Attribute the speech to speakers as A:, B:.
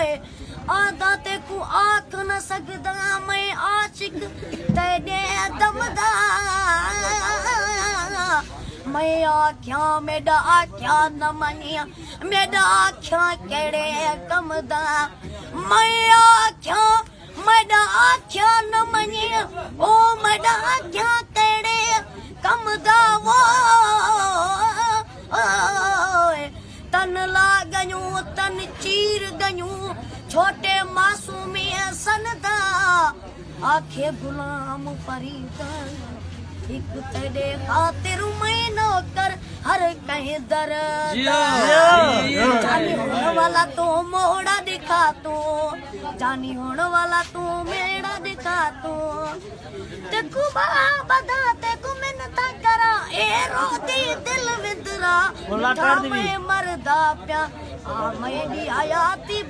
A: आदा ते को आख न सकदा मैं आशिक तेरे दमदा मैं आख्या मेरा आख्या न मनिया मेरा आख्या केड़े कमदा मैं आख्या मेरा आख्या न मनिया ओ मेरा आख्या केड़े कमदा वो तन लागयूं तन चीर गयूं छोटे मासूमी सनदा आखे गुलाम फरीद एक तेरे खातिर मैं नौकर हर कहीं दर जानी होने वाला तू मोड़ा दिखा तू जानी होने वाला तू मेरा दिखा तू तेकू बदा तेकू मिन्नता करा ए रोती दिल विदरा मैं मरदा प्या आ मेरी आयाती